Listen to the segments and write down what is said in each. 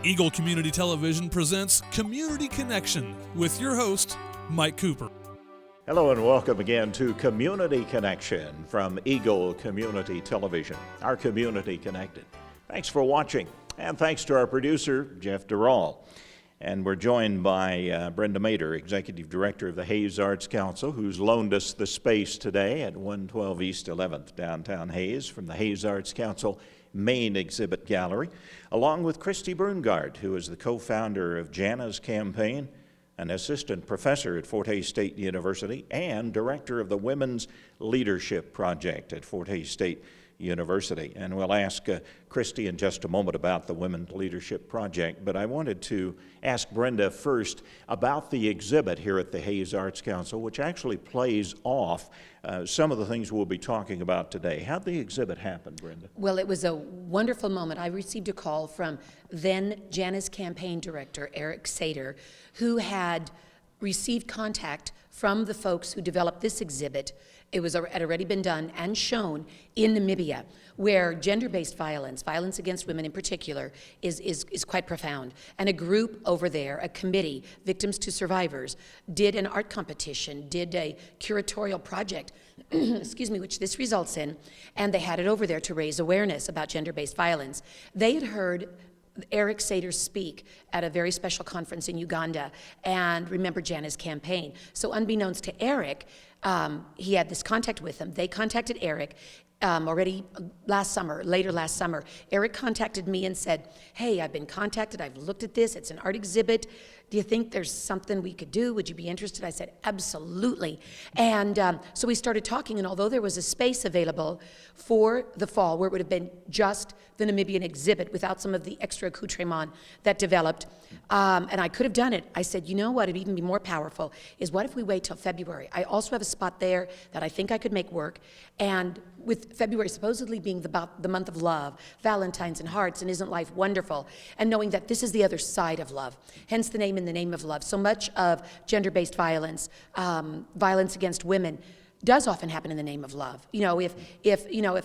Eagle Community Television presents Community Connection with your host, Mike Cooper. Hello and welcome again to Community Connection from Eagle Community Television, our community connected. Thanks for watching, and thanks to our producer, Jeff Durall. And we're joined by Brenda Meder, Executive Director of the Hayes Arts Council, who's loaned us the space today at 112 East 11th, downtown Hayes, from the Hayes Arts Council main exhibit gallery, along with Christie Brungardt, who is the co-founder of Jana's Campaign, an assistant professor at Fort Hays State University, and director of the Women's Leadership Project at Fort Hays State University. And we'll ask Christie in just a moment about the Women's Leadership Project, but I wanted to ask Brenda first about the exhibit here at the Hayes Arts Council, which actually plays off some of the things we'll be talking about today. How'd the exhibit happen, Brenda? Well, it was a wonderful moment. I received a call from then Jana's Campaign Director, Eric Sater, who had received contact from the folks who developed this exhibit. It had already been done and shown in Namibia, where gender-based violence against women in particular, is quite profound. And a group over there, a committee, Victims to Survivors, did an art competition, did a curatorial project, excuse me, which this results in, and they had it over there to raise awareness about gender-based violence. They had heard Eric Sater speak at a very special conference in Uganda and remember Jana's Campaign. So unbeknownst to Eric, he had this contact with them. They contacted Eric already later last summer. Eric contacted me and said, hey, I've been contacted, I've looked at this, it's an art exhibit. Do you think there's something we could do? Would you be interested? I said, absolutely. And so we started talking, and although there was a space available for the fall where it would have been just the Namibian exhibit without some of the extra accoutrement that developed, and I could have done it, I said, you know what would even be more powerful is what if we wait till February? I also have a spot there that I think I could make work, and with February supposedly being the month of love, Valentine's and hearts, and isn't life wonderful, and knowing that this is the other side of love, hence the name In the Name of Love. So much of gender-based violence, violence against women, does often happen in the name of love. You know, if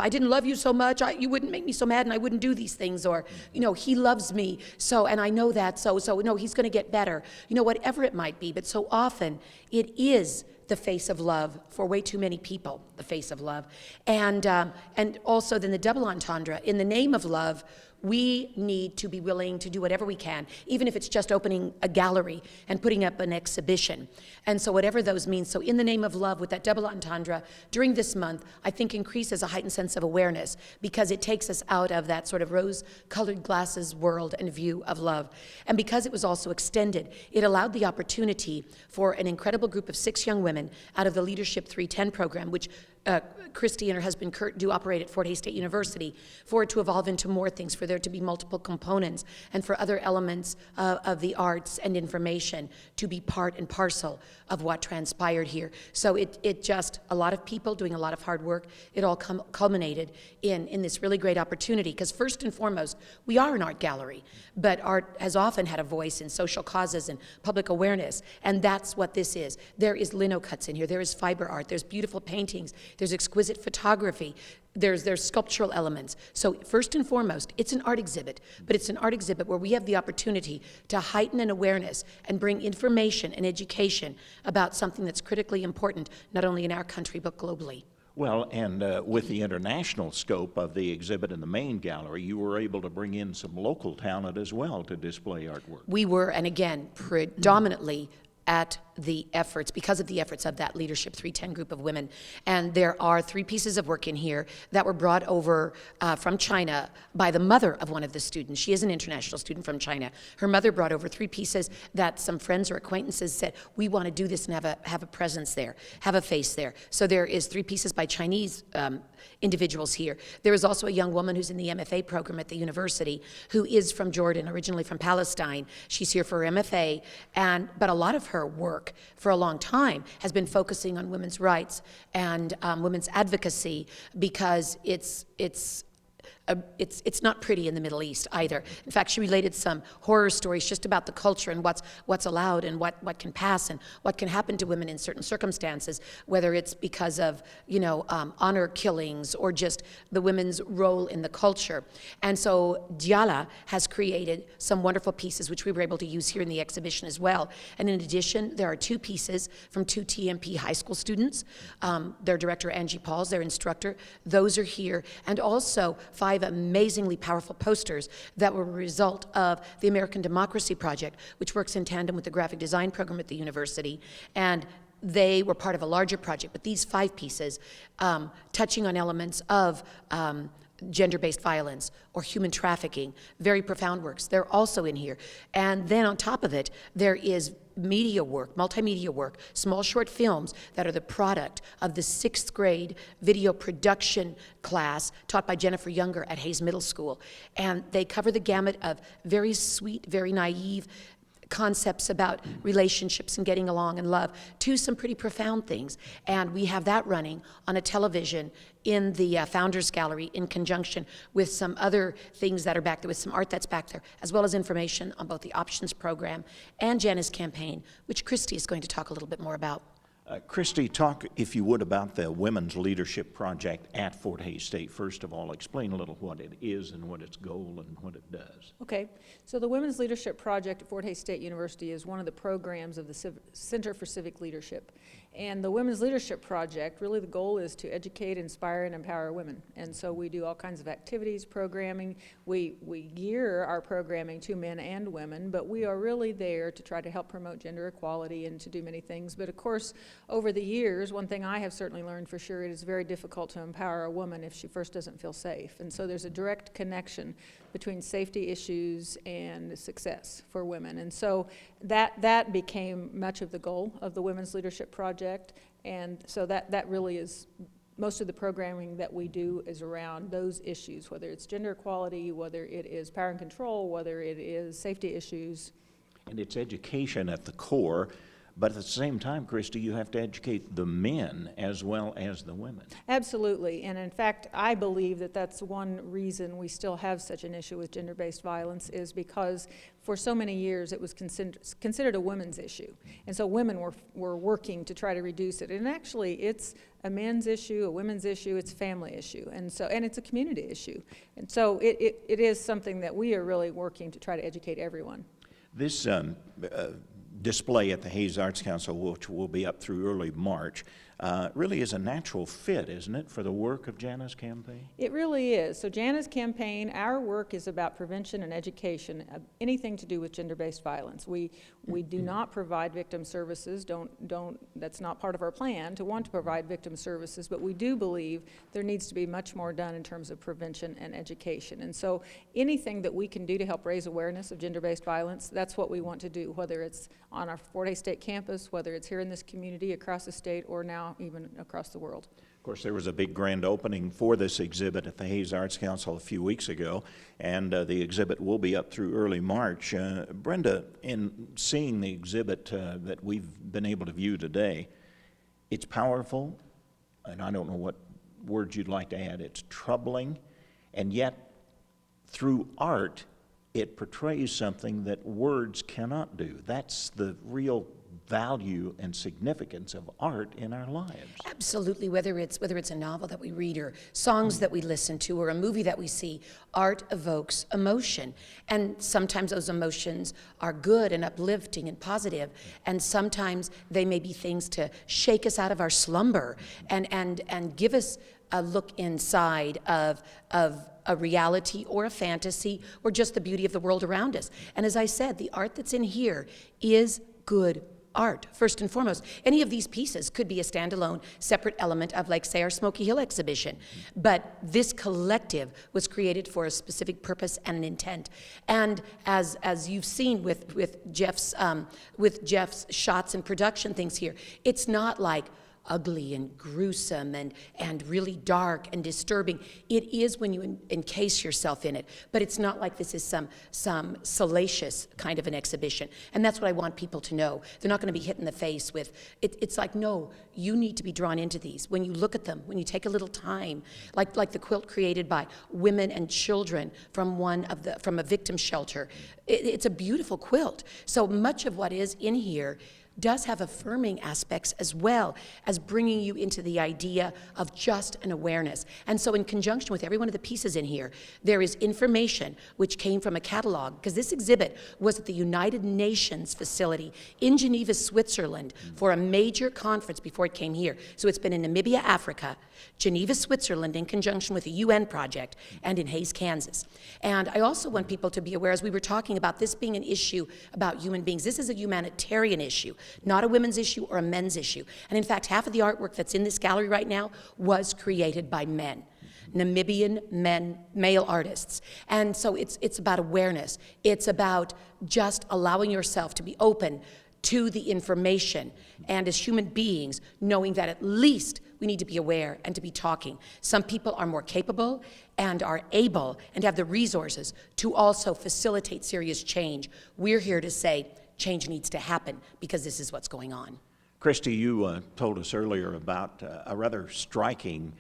I didn't love you so much, you wouldn't make me so mad, and I wouldn't do these things. Or, he loves me, so, and I know that, so no, he's going to get better. Whatever it might be. But so often it is the face of love for way too many people, the face of love, and also then the double entendre. In the name of love, we need to be willing to do whatever we can, even if it's just opening a gallery and putting up an exhibition. And so whatever those mean. So in the name of love, with that double entendre, during this month, I think increases a heightened sense of awareness because it takes us out of that sort of rose-colored glasses world and view of love. And because it was also extended, it allowed the opportunity for an incredible group of 6 young women out of the Leadership 310 program, which Christie and her husband Kurt do operate at Fort Hays State University, for it to evolve into more things, for there to be multiple components, and for other elements of the arts and information to be part and parcel of what transpired here. So it just, a lot of people doing a lot of hard work, it all culminated in this really great opportunity, because first and foremost, we are an art gallery, but art has often had a voice in social causes and public awareness, and that's what this is. There is lino cuts in here, there is fiber art, there's beautiful paintings, there's exquisite photography, there's sculptural elements. So first and foremost, it's an art exhibit, but it's an art exhibit where we have the opportunity to heighten an awareness and bring information and education about something that's critically important, not only in our country, but globally. Well, and with the international scope of the exhibit in the main gallery, you were able to bring in some local talent as well to display artwork. We were, and again, predominantly at the efforts, because of the efforts of that Leadership 310 group of women. And there are 3 pieces of work in here that were brought over from China by the mother of one of the students. She is an international student from China. Her mother brought over 3 pieces that some friends or acquaintances said, we want to do this and have a presence there, have a face there. So there is 3 pieces by Chinese individuals here. There is also a young woman who's in the MFA program at the university who is from Jordan, originally from Palestine. She's here for her MFA, but a lot of her work for a long time has been focusing on women's rights and women's advocacy, because it's it's not pretty in the Middle East either. In fact, she related some horror stories just about the culture and what's allowed and what can pass and what can happen to women in certain circumstances, whether it's because of honor killings or just the women's role in the culture. And so Diala has created some wonderful pieces which we were able to use here in the exhibition as well. And in addition, there are 2 pieces from 2 TMP high school students. Their director, Angie Pauls, their instructor. Those are here. And also 5 amazingly powerful posters that were a result of the American Democracy Project, which works in tandem with the graphic design program at the university. And they were part of a larger project, but these 5 pieces, touching on elements of gender-based violence or human trafficking, very profound works. They're also in here. And then on top of it, there is media work, multimedia work, small short films that are the product of the 6th grade video production class taught by Jennifer Younger at Hayes Middle School. And they cover the gamut of very sweet, very naive concepts about relationships and getting along and love to some pretty profound things. And we have that running on a television in the Founders Gallery in conjunction with some other things that are back there, with some art that's back there, as well as information on both the Options Program and Jana's campaign, which Christie is going to talk a little bit more about. Christie, talk, if you would, about the Women's Leadership Project at Fort Hays State. First of all, explain a little what it is and what its goal and what it does. Okay, so the Women's Leadership Project at Fort Hays State University is one of the programs of the Center for Civic Leadership. And the Women's Leadership Project, really the goal is to educate, inspire, and empower women. And so we do all kinds of activities, programming. We gear our programming to men and women, but we are really there to try to help promote gender equality and to do many things. But of course, over the years, one thing I have certainly learned for sure, it is very difficult to empower a woman if she first doesn't feel safe. And so there's a direct connection between safety issues and success for women. And so that became much of the goal of the Women's Leadership Project. And so that really is, most of the programming that we do is around those issues, whether it's gender equality, whether it is power and control, whether it is safety issues. And it's education at the core. But at the same time, Christie, you have to educate the men as well as the women. Absolutely. And in fact, I believe that that's one reason we still have such an issue with gender-based violence, is because for so many years it was considered a women's issue. And so women were working to try to reduce it. And actually it's a men's issue, a women's issue, it's a family issue. And it's a community issue. And so it is something that we are really working to try to educate everyone. This display at the Hays Arts Council, which will be up through early March, really is a natural fit, isn't it, for the work of Jana's campaign? It really is. So Jana's campaign, our work is about prevention and education, anything to do with gender-based violence. We do not provide victim services. That's not part of our plan to want to provide victim services, but we do believe there needs to be much more done in terms of prevention and education. And so anything that we can do to help raise awareness of gender-based violence, that's what we want to do, whether it's on our Fort Hays State campus, whether it's here in this community, across the state, or now even across the world. Of course, there was a big grand opening for this exhibit at the Hays Arts Council a few weeks ago, and the exhibit will be up through early March. Brenda, in seeing the exhibit that we've been able to view today, it's powerful, and I don't know what words you'd like to add. It's troubling, and yet through art, it portrays something that words cannot do. That's the real value and significance of art in our lives. Absolutely. Whether it's a novel that we read or songs that we listen to or a movie that we see, art evokes emotion. And sometimes those emotions are good and uplifting and positive, and sometimes they may be things to shake us out of our slumber and give us a look inside of a reality or a fantasy or just the beauty of the world around us. And as I said, the art that's in here is good art, first and foremost. Any of these pieces could be a standalone, separate element of, like, say, our Smoky Hill exhibition. But this collective was created for a specific purpose and an intent. And as you've seen with Jeff's shots and production things here, it's not like, ugly and gruesome and really dark and disturbing. It is when you encase yourself in it, but it's not like this is some salacious kind of an exhibition. And that's what I want people to know. They're not going to be hit in the face with, it's like, no, you need to be drawn into these. When you look at them, when you take a little time, like the quilt created by women and children from a victim shelter, it's a beautiful quilt. So much of what is in here does have affirming aspects as well as bringing you into the idea of just an awareness. And so in conjunction with every one of the pieces in here, there is information which came from a catalog, because this exhibit was at the United Nations facility in Geneva, Switzerland, for a major conference before it came here. So it's been in Namibia, Africa, Geneva, Switzerland, in conjunction with a UN project, and in Hays, Kansas. And I also want people to be aware, as we were talking about this being an issue about human beings, this is a humanitarian issue, not a women's issue or a men's issue. And in fact, half of the artwork that's in this gallery right now was created by men, Namibian male artists. And so it's about awareness. It's about just allowing yourself to be open to the information, and as human beings, knowing that at least we need to be aware and to be talking. Some people are more capable and are able and have the resources to also facilitate serious change. We're here to say change needs to happen because this is what's going on. Christie, you told us earlier about a rather striking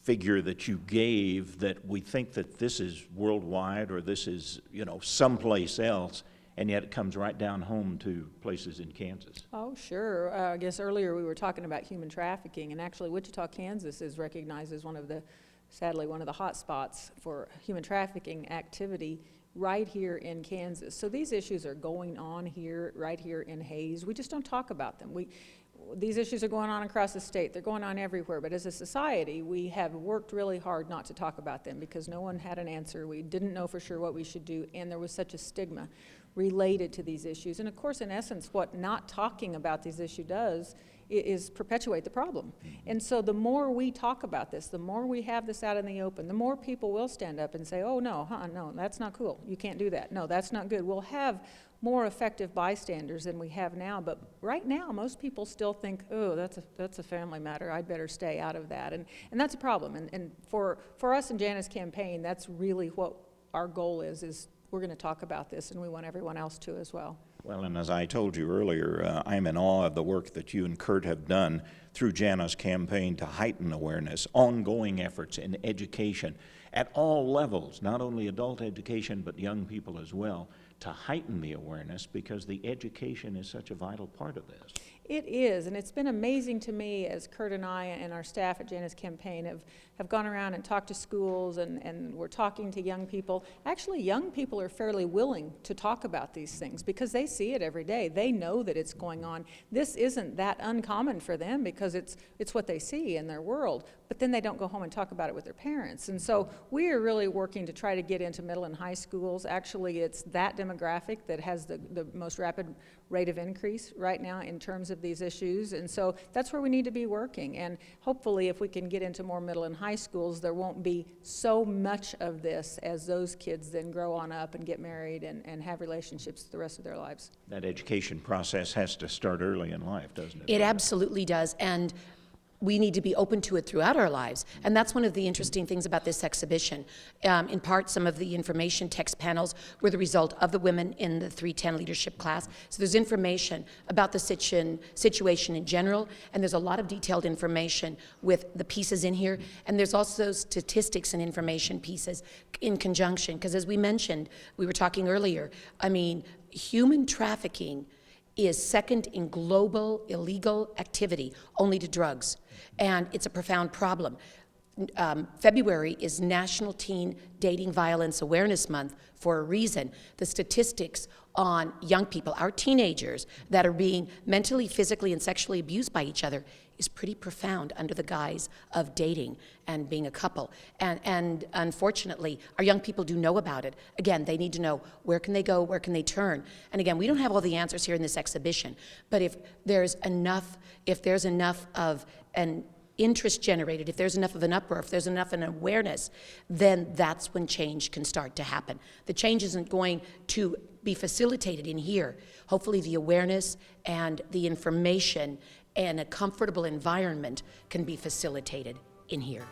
figure that you gave, that we think that this is worldwide or this is, someplace else, and yet it comes right down home to places in Kansas. Oh, sure. I guess earlier we were talking about human trafficking, and actually Wichita, Kansas is recognized as sadly, one of the hot spots for human trafficking activity right here in Kansas. So these issues are going on here, right here in Hays. We just don't talk about them. These issues are going on across the state. They're going on everywhere. But as a society, we have worked really hard not to talk about them because no one had an answer. We didn't know for sure what we should do, and there was such a stigma related to these issues. And of course, in essence, what not talking about these issues does is perpetuate the problem. And so the more we talk about this, the more we have this out in the open, the more people will stand up and say, oh, no, no, that's not cool. You can't do that. No, that's not good. We'll have more effective bystanders than we have now. But right now, most people still think, oh, that's a family matter. I'd better stay out of that. And that's a problem. And for us in Jana's campaign, that's really what our goal is we're going to talk about this, and we want everyone else to as well. Well, and as I told you earlier, I'm in awe of the work that you and Kurt have done through Jana's campaign to heighten awareness, ongoing efforts in education at all levels, not only adult education, but young people as well, to heighten the awareness because the education is such a vital part of this. It is, and it's been amazing to me as Kurt and I and our staff at Jana's campaign have gone around and talked to schools and we're talking to young people. Actually, young people are fairly willing to talk about these things because they see it every day. They know that it's going on. This isn't that uncommon for them because it's what they see in their world, but then they don't go home and talk about it with their parents. And so we are really working to try to get into middle and high schools. Actually, it's that demographic that has the most rapid rate of increase right now in terms of these issues, and so that's where we need to be working. And hopefully if we can get into more middle and high schools, there won't be so much of this as those kids then grow on up and get married and have relationships the rest of their lives. That education process has to start early in life, doesn't it? It absolutely does, and we need to be open to it throughout our lives. And that's one of the interesting things about this exhibition. In part, some of the information text panels were the result of the women in the 310 leadership class. So there's information about the situation in general, and there's a lot of detailed information with the pieces in here. And there's also statistics and information pieces in conjunction, because as we mentioned, we were talking earlier, human trafficking is second in global illegal activity, only to drugs. And it's a profound problem. February is National Teen Dating Violence Awareness Month for a reason. The statistics on young people, our teenagers, that are being mentally, physically, and sexually abused by each other is pretty profound under the guise of dating and being a couple. And unfortunately, our young people do know about it. Again, they need to know where can they go, where can they turn. And again, we don't have all the answers here in this exhibition, but if there's enough of an interest generated, if there's enough of an uproar, if there's enough of an awareness, then that's when change can start to happen. The change isn't going to be facilitated in here. Hopefully the awareness and the information and a comfortable environment can be facilitated in here.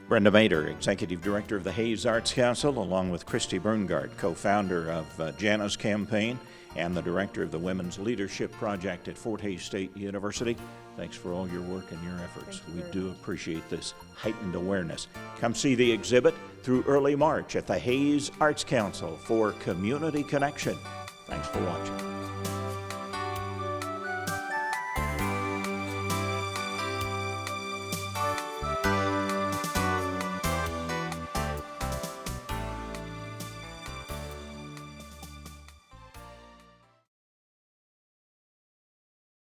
Brenda Meder, Executive Director of the Hayes Arts Council, along with Christie Brungardt, co-founder of Jana's Campaign and the Director of the Women's Leadership Project at Fort Hays State University. Thanks for all your work and your efforts. We do appreciate this heightened awareness. Come see the exhibit through early March at the Hayes Arts Council for Community Connection. Thanks for watching.